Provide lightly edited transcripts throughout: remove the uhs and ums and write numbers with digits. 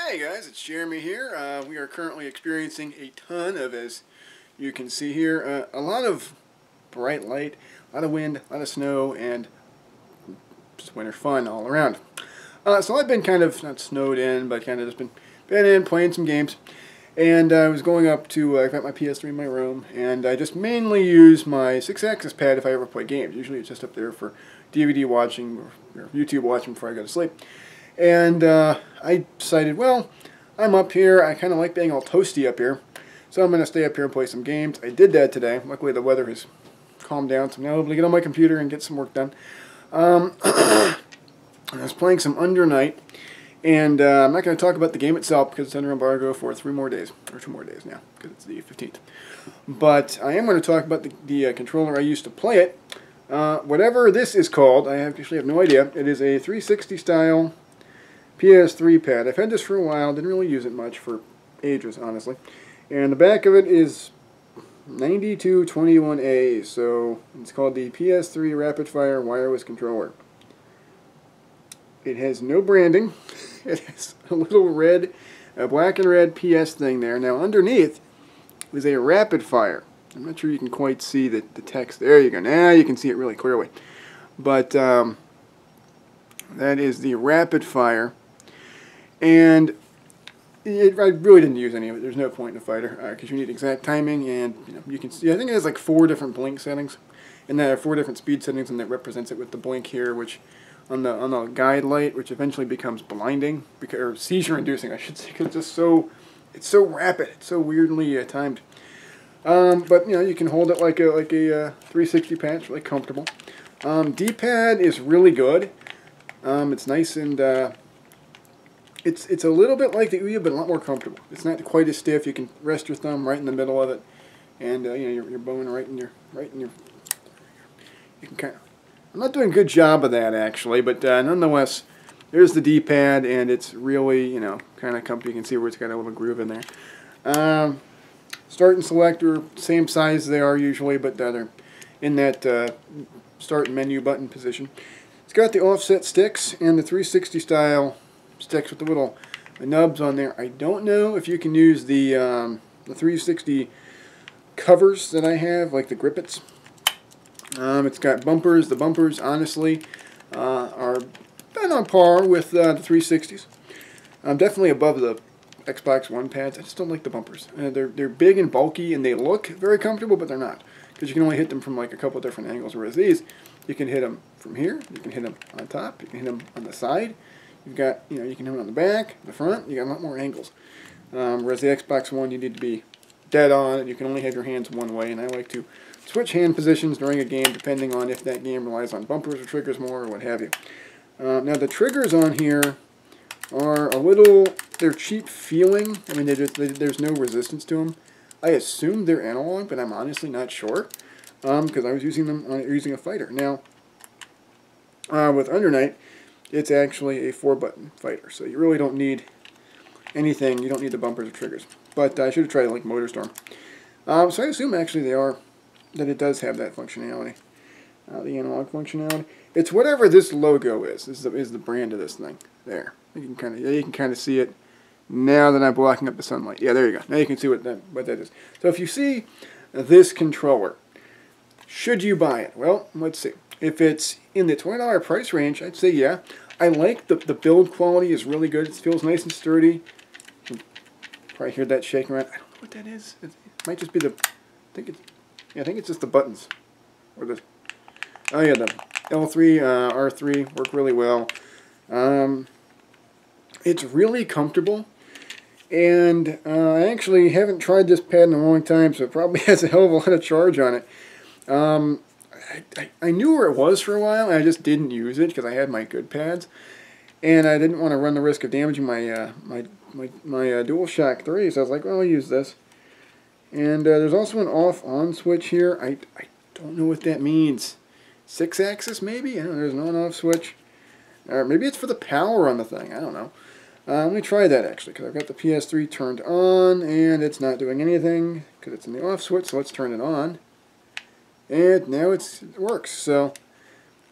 Hey guys, it's Jeremy here. We are currently experiencing a ton of, as you can see here, a lot of bright light, a lot of wind, a lot of snow, and just winter fun all around. So I've been kind of, not snowed in, but kind of just been in playing some games. And I was going up to, I've got my PS3 in my room, and I just mainly use my 6-axis pad if I ever play games. Usually it's just up there for DVD watching or YouTube watching before I go to sleep. And I decided, well, I'm up here. I kind of like being all toasty up here. So I'm going to stay up here and play some games. I did that today. Luckily the weather has calmed down, so I'm now able to get on my computer and get some work done. I was playing some Under Night. And I'm not going to talk about the game itself because it's under embargo for 3 more days, or 2 more days now, because it's the 15th. But I am going to talk about the controller I used to play it. Whatever this is called, I actually have no idea. It is a 360 style PS3 pad. I've had this for a while, didn't really use it much for ages, honestly. And the back of it is 9221A, so it's called the PS3 Rapid Fire Wireless Controller. It has no branding. It has a little red, black and red PS thing there. Now underneath is a rapid fire. I'm not sure you can quite see the text. There you go. Now you can see it really clearly. But that is the rapid fire. And I really didn't use any of it. There's no point in a fighter because you need exact timing, and you can see. I think it has like 4 different blink settings, and there are 4 different speed settings, and that represents it with the blink here, which on the guide light, which eventually becomes blinding, or seizure-inducing, I should say, because it's so rapid, it's so weirdly timed. But you can hold it like a 360 pad, it's really comfortable. D-pad is really good. It's nice and it's a little bit like the Ouya, but a lot more comfortable. It's not quite as stiff. You can rest your thumb right in the middle of it, and your bone right in your. You can kind of. I'm not doing a good job of that actually, but nonetheless, there's the D-pad, and it's really kind of comfy. You can see where it's got a little groove in there. Start and select are same size they are usually, but they're in that start menu button position. It's got the offset sticks and the 360 style sticks with the little nubs on there. I don't know if you can use the 360 covers that I have, like the grippets. It's got bumpers. The bumpers, honestly, are about on par with the 360s. Definitely above the Xbox One pads. I just don't like the bumpers. They're big and bulky, and they look very comfortable, but they're not, because you can only hit them from like a couple different angles. Whereas these, you can hit them from here. You can hit them on top. You can hit them on the side. You've got, you can hit them on the back, the front. You got a lot more angles. Whereas the Xbox One, you need to be dead on, and you can only have your hands one way. And I like to switch hand positions during a game depending on if that game relies on bumpers or triggers more or what have you. Now the triggers on here are a little, they're cheap feeling. I mean, there's no resistance to them. I assume they're analog, but I'm honestly not sure because I was using them using a fighter. Now with Under Night, it's actually a 4-button fighter, so you really don't need anything. You don't need the bumpers or triggers. But I should have tried like MotorStorm. So I assume actually that it does have that functionality, the analog functionality. It's whatever this logo is. Is the brand of this thing. There, you can kind of see it now that I'm blocking up the sunlight. Yeah, there you go. Now you can see what that is. So if you see this controller, should you buy it? Well, let's see. If it's in the $20 price range, I'd say yeah. I like the build quality is really good. It feels nice and sturdy. You can probably hear that shaking around. I don't know what that is. It might just be the. I think it's just the buttons, or the. Oh yeah, the L3, R3 work really well. It's really comfortable, and I actually haven't tried this pad in a long time, so it probably has a hell of a lot of charge on it. I knew where it was for a while, and I just didn't use it because I had my good pads, and I didn't want to run the risk of damaging my DualShock 3, so I was like, well, I'll use this. And there's also an off-on switch here. I don't know what that means. 6-axis maybe? I don't know, there's an on-off switch. Or maybe it's for the power on the thing. I don't know. Let me try that actually, because I've got the PS3 turned on, and it's not doing anything because it's in the off switch, so let's turn it on. And now it works, so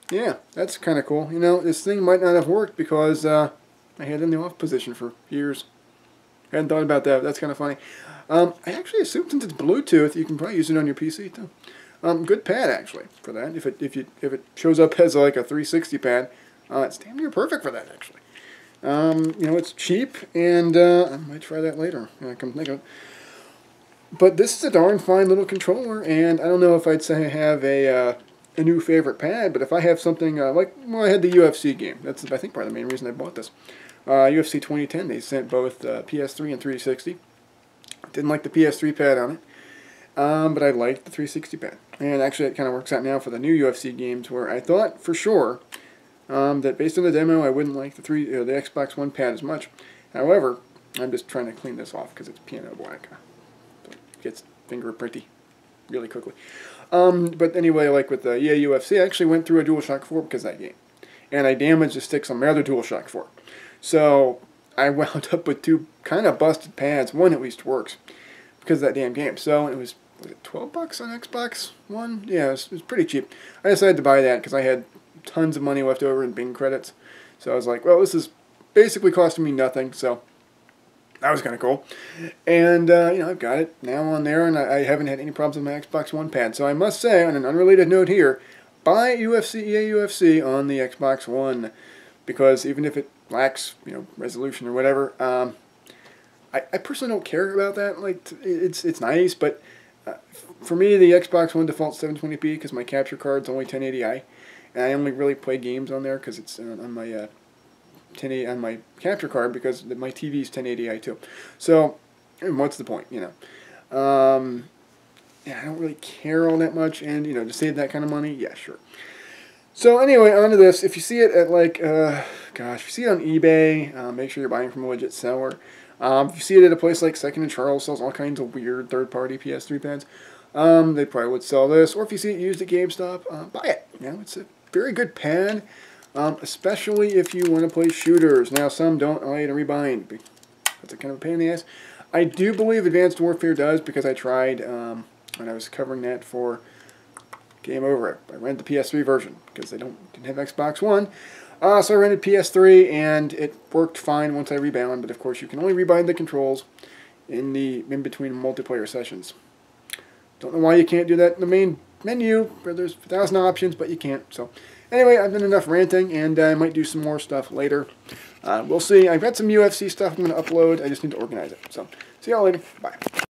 yeah, that's kind of cool. This thing might not have worked because I had it in the off position for years. hadn't thought about that. That's kind of funny. I actually assume since it's Bluetooth, you can probably use it on your PC too. Good pad actually for that. If it shows up as like a 360 pad, it's damn near perfect for that actually. You know, it's cheap, and I might try that later. Come think of it. But this is a darn fine little controller, and I don't know if I'd say I have a new favorite pad, but if I have something like, well, I had the UFC game. That's, I think, part of the main reason I bought this. UFC 2010, they sent both PS3 and 360. Didn't like the PS3 pad on it, but I liked the 360 pad. And actually, it kind of works out now for the new UFC games, where I thought for sure that based on the demo, I wouldn't like the Xbox One pad as much. However, I'm just trying to clean this off because it's piano black. It gets fingerprinty really quickly. But anyway, like with the UFC, I actually went through a DualShock 4 because of that game. And I damaged the sticks on my other DualShock 4. So I wound up with two kind of busted pads. One at least works because of that damn game. So it was it $12 on Xbox One? Yeah, it was pretty cheap. I decided to buy that because I had tons of money left over in Bing credits. So I was like, well, this is basically costing me nothing. So that was kind of cool. And, you know, I've got it now on there, and I haven't had any problems with my Xbox One pad. So I must say, on an unrelated note here, buy EA UFC on the Xbox One, because even if it lacks, you know, resolution or whatever, I personally don't care about that. Like, it's nice, but for me, the Xbox One defaults 720p because my capture card's only 1080i, and I only really play games on there because it's on my 1080 on my capture card, because my TV's 1080i too. So, what's the point, you know? Yeah, I don't really care all that much, and, you know, to save that kind of money, yeah, sure. So anyway, on to this. If you see it at, like, gosh, if you see it on eBay, make sure you're buying from a legit seller. If you see it at a place like Second & Charles, sells all kinds of weird third-party PS3 pads, they probably would sell this. Or if you see it used at GameStop, buy it. You know, it's a very good pad, especially if you want to play shooters. Now, some don't allow you to rebind. That's a kind of a pain in the ass. I do believe Advanced Warfare does, because I tried when I was covering that for Game Over. I rented the PS3 version because they didn't have Xbox One. So I rented PS3, and it worked fine once I rebound. But of course, you can only rebind the controls in between multiplayer sessions. Don't know why you can't do that in the main menu, where there's 1,000 options, but you can't. So anyway, I've done enough ranting, and I might do some more stuff later. We'll see. I've got some UFC stuff I'm going to upload. I just need to organize it. So see y'all later. Bye.